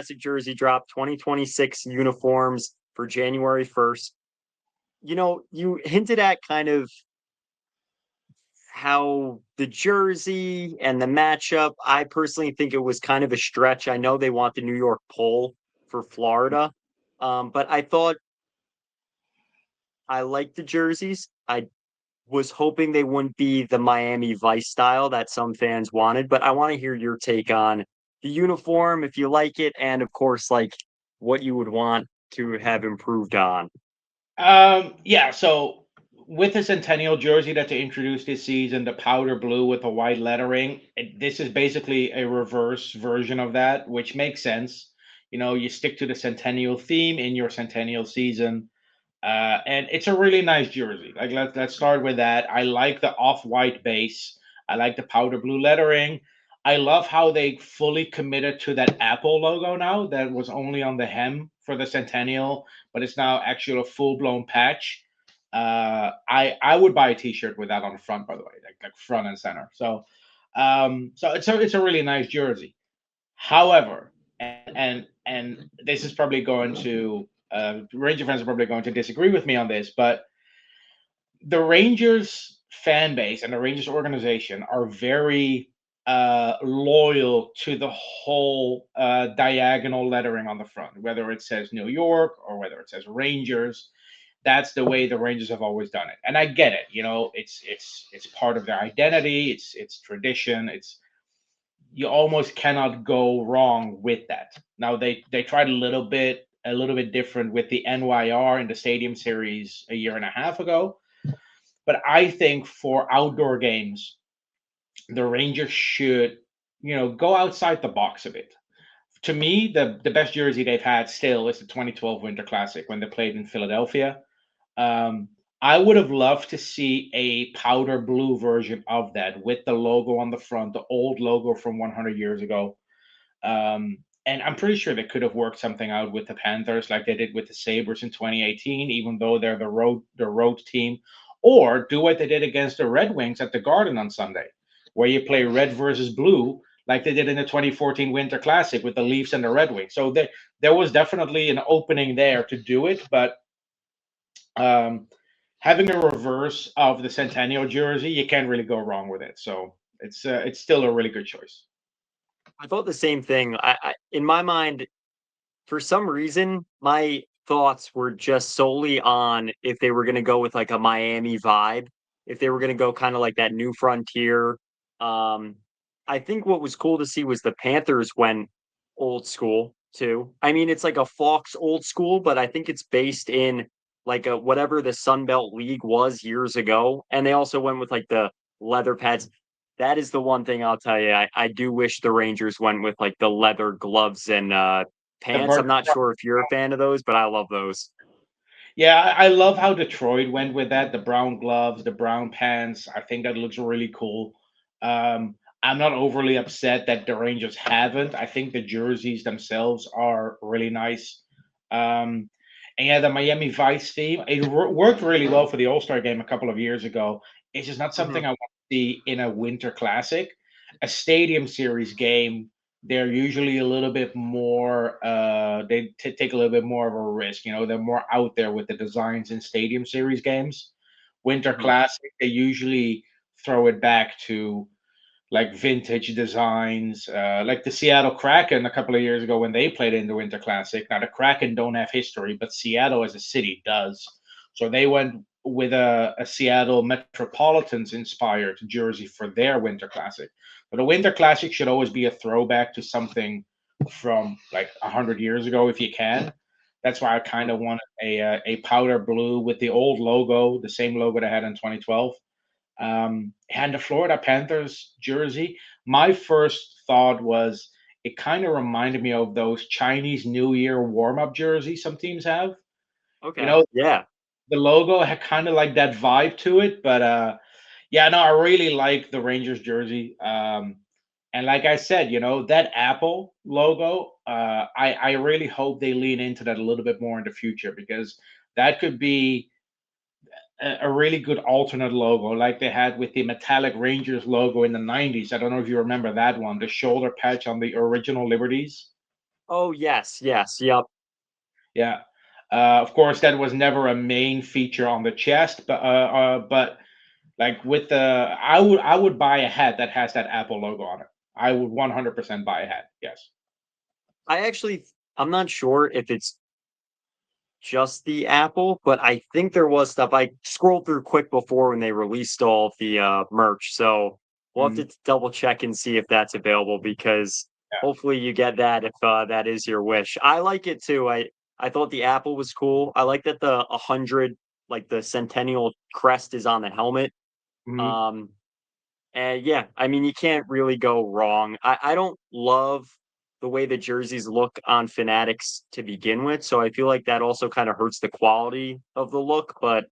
Classic jersey drop, 2026 uniforms for January 1st. You hinted at kind of how the jersey and the matchup, I personally think it was kind of a stretch. I know they want the New York pole for Florida, but I thought I liked the jerseys. I was hoping they wouldn't be the Miami Vice style that some fans wanted, but I want to hear your take on the uniform, if you like it, and of course, like what you would want to have improved on. Yeah, so with the Centennial jersey that they introduced this season, the powder blue with the white lettering, this is basically a reverse version of that, which makes sense. You stick to the Centennial theme in your Centennial season, and it's a really nice jersey. Like let's start with that. I like the off-white base. I like the powder blue lettering. I love how they fully committed to that Apple logo now that was only on the hem for the Centennial, but it's now actually a full-blown patch. I would buy a T-shirt with that on the front, by the way, like front and center. So it's a really nice jersey. However, and this is probably going to Ranger fans are probably going to disagree with me on this, but the Rangers fan base and the Rangers organization are very loyal to the whole diagonal lettering on the front, whether it says New York or whether it says Rangers. That's the way the Rangers have always done it, and I get it. It's part of their identity. It's tradition. It's You almost cannot go wrong with that. Now they tried a little bit different with the NYR in the Stadium Series a year and a half ago, but I think for outdoor games, the Rangers should go outside the box a bit. To me, the best jersey they've had still is the 2012 Winter Classic when they played in Philadelphia. Um, I would have loved to see a powder blue version of that with the logo on the front, the old logo from 100 years ago. And I'm pretty sure they could have worked something out with the Panthers like they did with the Sabres in 2018, even though they're the road team, or do what they did against the Red Wings at the Garden on Sunday, where you play red versus blue like they did in the 2014 Winter Classic with the Leafs and the Red Wings. So there was definitely an opening there to do it, but um, having a reverse of the Centennial jersey, you can't really go wrong with it. So it's still a really good choice. I thought the same thing. In my mind, for some reason, my thoughts were just solely on if they were going to go with like a Miami vibe, if they were going to go kind of like that new frontier. Um, I think what was cool to see was the Panthers went old school too. I mean, it's like a Fox old school, but I think it's based in like a whatever the Sun Belt League was years ago. And they also went with like the leather pads. That is the one thing I'll tell you. I do wish the Rangers went with like the leather gloves and The pants. I'm burnt not sure if you're a fan of those, but I love those. Yeah, I love how Detroit went with that. The brown gloves, the brown pants. I think that looks really cool. I'm not overly upset that the Rangers haven't. I think the jerseys themselves are really nice. Um, and yeah, the Miami Vice theme, it worked really well for the All Star game a couple of years ago. It's just not Mhm. something I want to see in a Winter Classic. A Stadium Series game, they're usually a little bit more take a little bit more of a risk. They're more out there with the designs in Stadium Series games. Winter Mhm. Classic, they usually throw it back to like vintage designs, like the Seattle Kraken a couple of years ago when they played in the Winter Classic. Now the Kraken don't have history, but Seattle as a city does. So they went with a Seattle Metropolitans inspired jersey for their Winter Classic. But the Winter Classic should always be a throwback to something from like 100 years ago if you can. That's why I kind Mhm. of wanted a powder blue with the old logo, the same logo they had in 2012. And the Florida Panthers jersey, my first thought was it kind of reminded me of those Chinese New Year warm up jerseys some teams have. You Okay. know, Yeah. the logo had kind of like that vibe to it, but yeah, no, I really like the Rangers jersey. And like I said, that Apple logo, I really hope they lean into that a little bit more in the future because that could be a really good alternate logo, like they had with the metallic Rangers logo in the '90s. I don't know if you remember that one, the shoulder patch on the original Liberties. Oh, yes, yes, yep. Yeah. Of course, that was never a main feature on the chest, but like with the, I would buy a hat that has that Apple logo on it. I would 100% buy a hat. Yes. I'm not sure if it's just the Apple, but I think there was stuff. I scrolled through quick before when they released all of the merch, so we'll have Mhm. to double check and see if that's available because Yeah. hopefully you get that if that is your wish. I like it too. I thought the Apple was cool. I like that the 100, like the Centennial crest, is on the helmet. Mhm. Um, and yeah, I mean, you can't really go wrong. I don't love the way the jerseys look on Fanatics to begin with, so I feel like that also kind of hurts the quality of the look. But